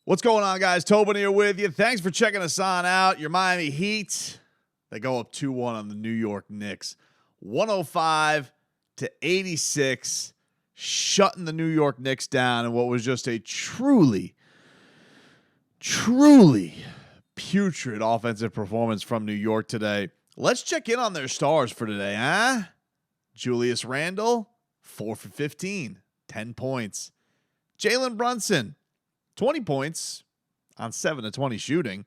What's going on, guys? Tobin here with you. Thanks for checking us on out. Your Miami Heat, they go up 2-1 on the New York Knicks. 105-86, shutting the New York Knicks down in what was just a truly putrid offensive performance from New York today. Let's check in on their stars for today, huh? Julius Randle, 4 for 15, 10 points. Jalen Brunson, 20 points on 7 of 20 shooting.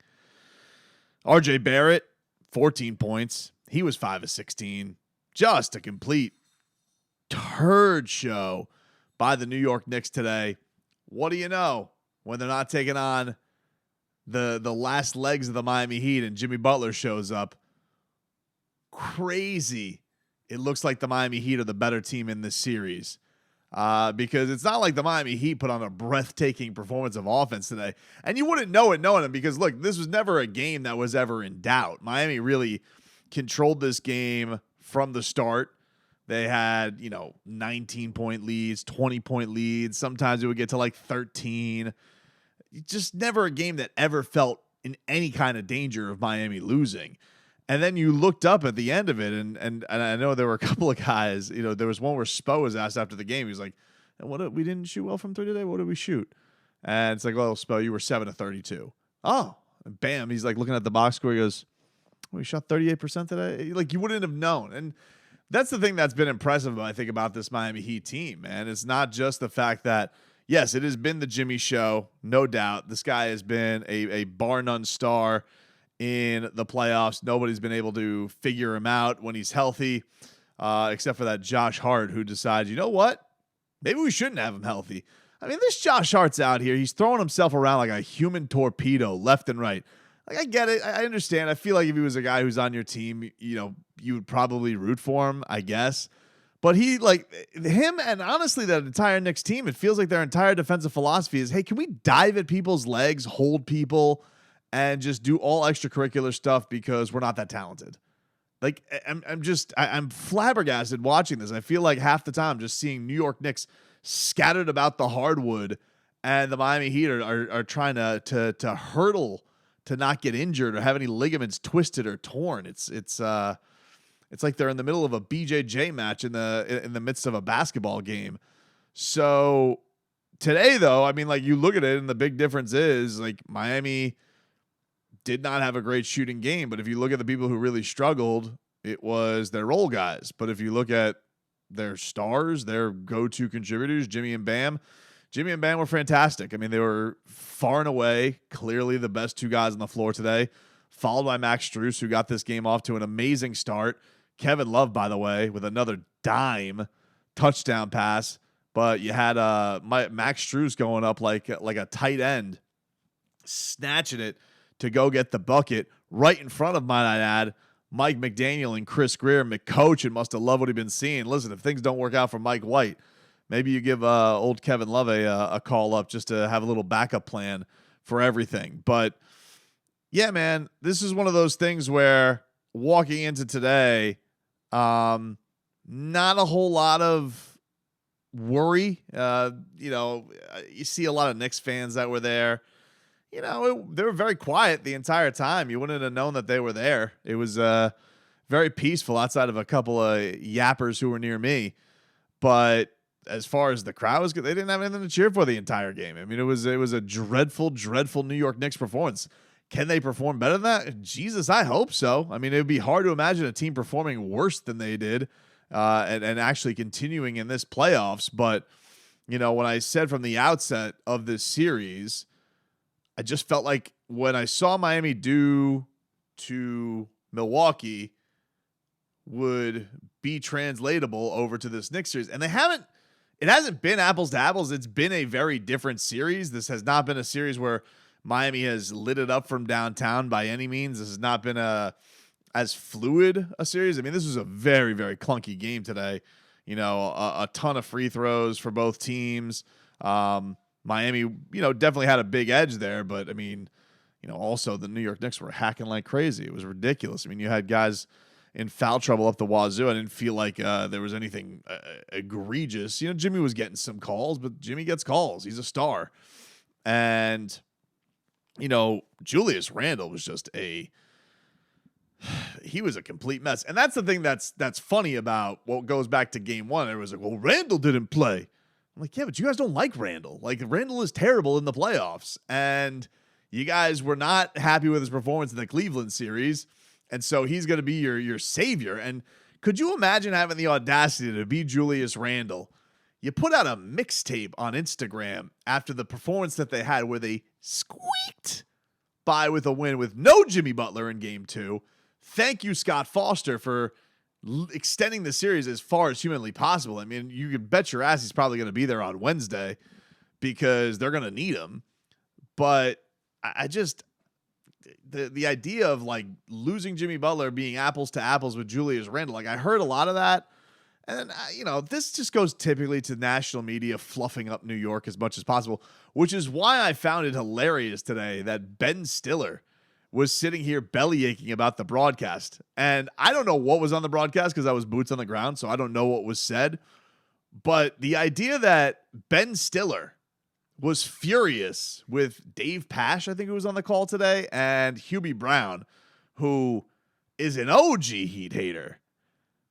RJ Barrett, 14 points. He was 5 of 16. Just a complete turd show by the New York Knicks today. What do you know when they're not taking on the last legs of the Miami Heat and Jimmy Butler shows up? Crazy. It looks like the Miami Heat are the better team in this series. Because it's not like the Miami Heat put on a breathtaking performance of offense today. And you wouldn't know it knowing them because, look, this was never a game that was ever in doubt. Miami really controlled this game from the start. They had, 19-point leads, 20-point leads. Sometimes it would get to like 13. Just never a game that ever felt in any kind of danger of Miami losing. And then you looked up at the end of it, and I know there were a couple of guys. There was one where Spo was asked after the game. He was like, we didn't shoot well from three today? What did we shoot? And it's like, well, Spo, you were 7 of 32. Oh, and bam. He's like looking at the box score. He goes, we shot 38% today? Like, you wouldn't have known. And that's the thing that's been impressive, I think, about this Miami Heat team, man. It's not just the fact that, yes, it has been the Jimmy show, no doubt. This guy has been a bar-none star in the playoffs. Nobody's been able to figure him out when he's healthy, except for that Josh Hart, who decides, you know what? Maybe we shouldn't have him healthy. I mean, this Josh Hart's out here. He's throwing himself around like a human torpedo left and right. Like, I get it. I understand. I feel like if he was a guy who's on your team, you would probably root for him, I guess. But him and honestly that entire Knicks team, it feels like their entire defensive philosophy is, hey, can we dive at people's legs, hold people, and just do all extracurricular stuff because we're not that talented. Like, I'm flabbergasted watching this. I feel like half the time just seeing New York Knicks scattered about the hardwood, and the Miami Heat are trying to hurdle to not get injured or have any ligaments twisted or torn. It's like they're in the middle of a BJJ match in the midst of a basketball game. So today, though, I mean, like, you look at it, and the big difference is, like, Miami did not have a great shooting game, but if you look at the people who really struggled, it was their role guys. But if you look at their stars, their go-to contributors, Jimmy and Bam were fantastic. I mean, they were far and away clearly the best two guys on the floor today, followed by Max Strus, who got this game off to an amazing start. Kevin Love, by the way, with another dime touchdown pass. But you had Max Strus going up like a tight end, snatching it to go get the bucket right in front of, might I add, Mike McDaniel and Chris Greer. McCoach and must have loved what he'd been seeing. Listen, if things don't work out for Mike White, maybe you give old Kevin Love a call up just to have a little backup plan for everything. But, yeah, man, this is one of those things where walking into today, not a whole lot of worry. You see a lot of Knicks fans that were there. They were very quiet the entire time. You wouldn't have known that they were there. It was very peaceful outside of a couple of yappers who were near me. But as far as the crowd was, they didn't have anything to cheer for the entire game. I mean, it was a dreadful New York Knicks performance. Can they perform better than that? Jesus, I hope so. I mean, it would be hard to imagine a team performing worse than they did and actually continuing in this playoffs. But, when I said from the outset of this series, I just felt like when I saw Miami do to Milwaukee would be translatable over to this Knicks series. And it hasn't been apples to apples. It's been a very different series. This has not been a series where Miami has lit it up from downtown by any means. This has not been as fluid a series. I mean, this was a very, very clunky game today. A ton of free throws for both teams. Miami, definitely had a big edge there, but I mean, also the New York Knicks were hacking like crazy. It was ridiculous. I mean, you had guys in foul trouble up the wazoo. I didn't feel like there was anything egregious. Jimmy was getting some calls, but Jimmy gets calls. He's a star. And Julius Randle was just he was a complete mess. And that's the thing that's funny about what goes back to game one. Everyone's like, well, Randle didn't play. I'm like, yeah, but you guys don't like Randle. Like, Randle is terrible in the playoffs. And you guys were not happy with his performance in the Cleveland series. And so he's going to be your savior. And could you imagine having the audacity to be Julius Randle? You put out a mixtape on Instagram after the performance that they had where they squeaked by with a win with no Jimmy Butler in game 2. Thank you, Scott Foster, for extending the series as far as humanly possible. I mean, you can bet your ass he's probably going to be there on Wednesday because they're going to need him. But I just, the idea of like losing Jimmy Butler being apples to apples with Julius Randle, like I heard a lot of that. And, this just goes typically to national media fluffing up New York as much as possible, which is why I found it hilarious today that Ben Stiller was sitting here belly aching about the broadcast. And I don't know what was on the broadcast because I was boots on the ground, so I don't know what was said. But the idea that Ben Stiller was furious with Dave Pasch, I think who was on the call today, and Hubie Brown, who is an OG Heat hater.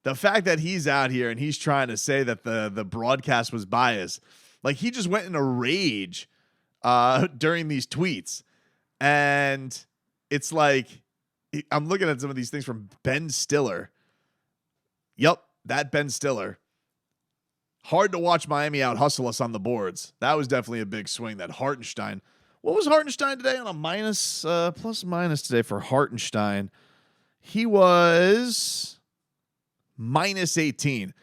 The fact that he's out here and he's trying to say that the broadcast was biased, like he just went in a rage during these tweets. And it's like, I'm looking at some of these things from Ben Stiller. Yep, that Ben Stiller. Hard to watch Miami out hustle us on the boards. That was definitely a big swing. That Hartenstein. What was Hartenstein today on a plus minus today for Hartenstein? He was minus 18.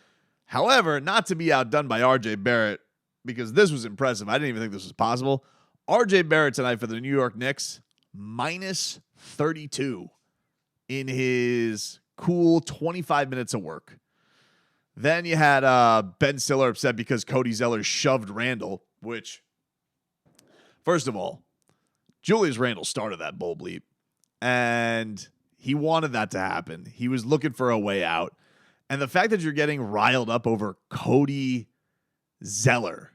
However, not to be outdone by RJ Barrett, because this was impressive. I didn't even think this was possible. RJ Barrett tonight for the New York Knicks, minus 32 in his cool 25 minutes of work. Then you had Ben Stiller upset because Cody Zeller shoved Randle, which, first of all, Julius Randle started that bull bleep, and he wanted that to happen. He was looking for a way out. And the fact that you're getting riled up over Cody Zeller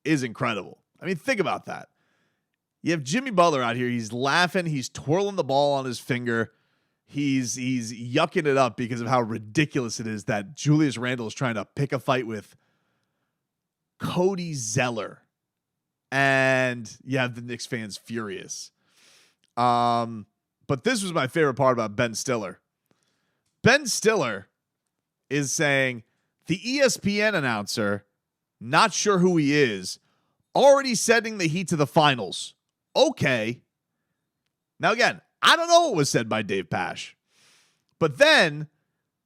is incredible. I mean, think about that. You have Jimmy Butler out here. He's laughing. He's twirling the ball on his finger. He's yucking it up because of how ridiculous it is that Julius Randle is trying to pick a fight with Cody Zeller. And you have the Knicks fans furious. But this was my favorite part about Ben Stiller. Ben Stiller is saying the ESPN announcer, not sure who he is, already sending the Heat to the finals. Okay. Now, again, I don't know what was said by Dave Pasch. But then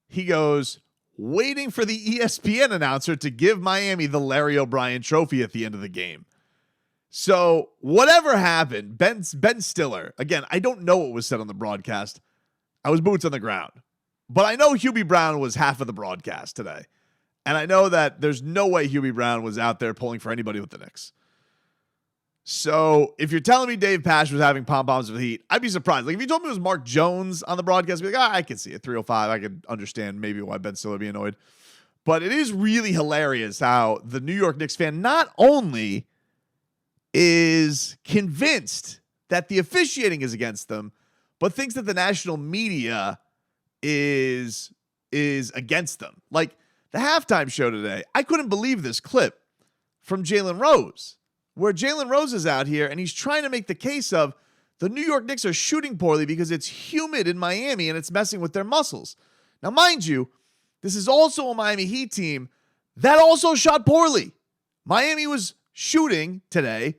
he goes, waiting for the ESPN announcer to give Miami the Larry O'Brien trophy at the end of the game. So whatever happened, Ben Stiller, again, I don't know what was said on the broadcast. I was boots on the ground. But I know Hubie Brown was half of the broadcast today. And I know that there's no way Hubie Brown was out there pulling for anybody with the Knicks. So if you're telling me Dave Pasch was having pom-poms with the Heat, I'd be surprised. Like if you told me it was Mark Jones on the broadcast, I'd be like, I can see it. 305. I could understand maybe why Ben Stiller would be annoyed. But it is really hilarious how the New York Knicks fan not only is convinced that the officiating is against them, but thinks that the national media is against them. Like the halftime show today, I couldn't believe this clip from Jalen Rose, where Jalen Rose is out here and he's trying to make the case of the New York Knicks are shooting poorly because it's humid in Miami and it's messing with their muscles. Now, mind you, this is also a Miami Heat team that also shot poorly. Miami was shooting today,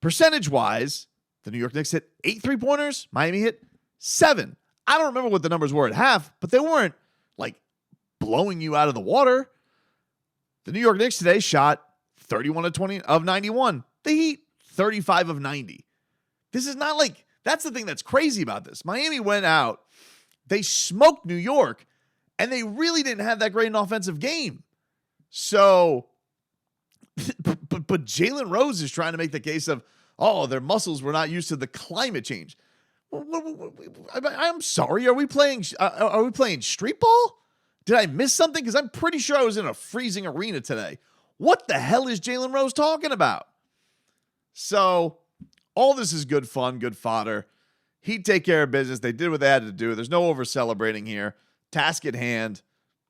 percentage-wise, the New York Knicks hit 8 3-pointers. Miami hit 7. I don't remember what the numbers were at half, but they weren't like blowing you out of the water. The New York Knicks today shot 31 of 91. The Heat, 35 of 90. This is not like, that's the thing that's crazy about this. Miami went out, they smoked New York, and they really didn't have that great an offensive game. So, but Jalen Rose is trying to make the case of, oh, their muscles were not used to the climate change. I'm sorry. Are we playing street ball? Did I miss something? Because I'm pretty sure I was in a freezing arena today. What the hell is Jalen Rose talking about? So All this is good fun, good fodder. Heat take care of business. They did what they had to do. There's no over celebrating here. Task at hand.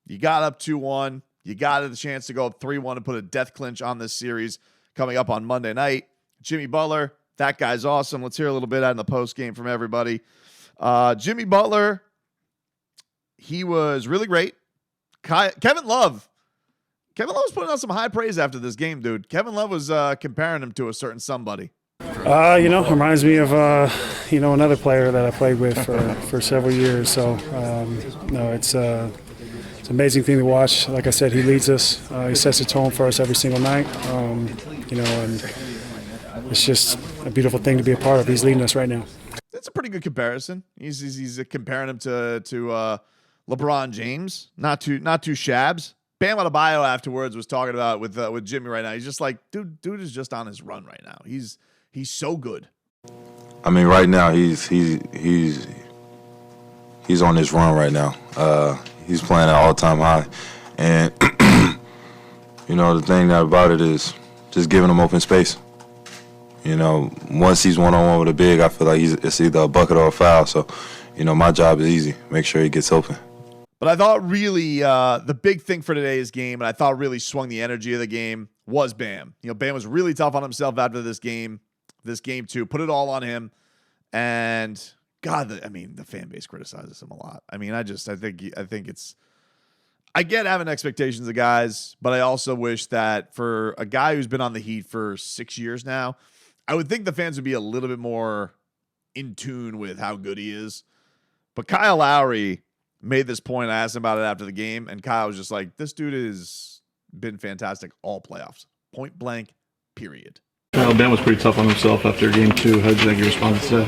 You got up 2-1. You got the chance to go up 3-1 and put a death clinch on this series coming up on Monday night. Jimmy Butler, that guy's awesome. Let's hear a little bit out in the post game from everybody. Jimmy Butler, he was really great. Kevin Love was putting out some high praise after this game, dude. Kevin Love was comparing him to a certain somebody. Reminds me of another player that I played with for several years. So it's an amazing thing to watch. Like I said, he leads us. He sets the tone for us every single night. And it's just a beautiful thing to be a part of. He's leading us right now. That's a pretty good comparison. He's comparing him to LeBron James. Not too shabs. Bam Adebayo afterwards was talking about with Jimmy right now. He's just like, dude is just on his run right now. He's so good. I mean, right now he's on his run right now. He's playing at all-time high, and the thing about it is just giving him open space. Once he's one-on-one with a big, I feel like it's either a bucket or a foul. So, my job is easy: make sure he gets open. But I thought really the big thing for today's game, and I thought really swung the energy of the game, was Bam. Bam was really tough on himself after this game too. Put it all on him. And God, the fan base criticizes him a lot. I think I get having expectations of guys, but I also wish that for a guy who's been on the Heat for 6 years now, I would think the fans would be a little bit more in tune with how good he is. But Kyle Lowry made this point. I asked him about it after the game, and Kyle was just like, this dude has been fantastic all playoffs. Point blank, period. Ben was pretty tough on himself after game 2. How did you think he responded to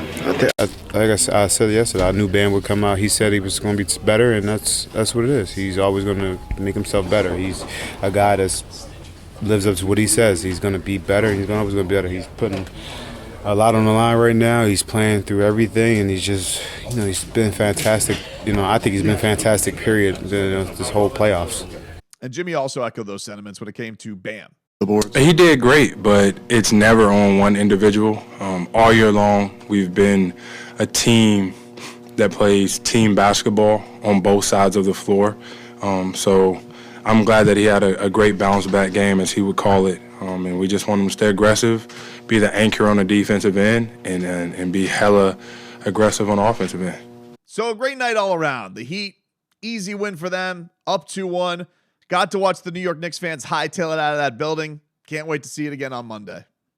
that? Like I said yesterday, I knew Ben would come out. He said he was going to be better, and that's what it is. He's always going to make himself better. He's a guy that lives up to what he says. He's going to be better, and he's always going to be better. He's putting a lot on the line right now. He's playing through everything, and he's been fantastic. I think he's been fantastic, period, this whole playoffs. And Jimmy also echoed those sentiments when it came to Bam. He did great, but it's never on one individual. All year long, we've been a team that plays team basketball on both sides of the floor. So I'm glad that he had a great bounce-back game, as he would call it. And we just want him to stay aggressive, be the anchor on the defensive end, and be hella aggressive on the offensive end. So a great night all around. The Heat, easy win for them, up 2-1. Got to watch the New York Knicks fans hightail it out of that building. Can't wait to see it again on Monday.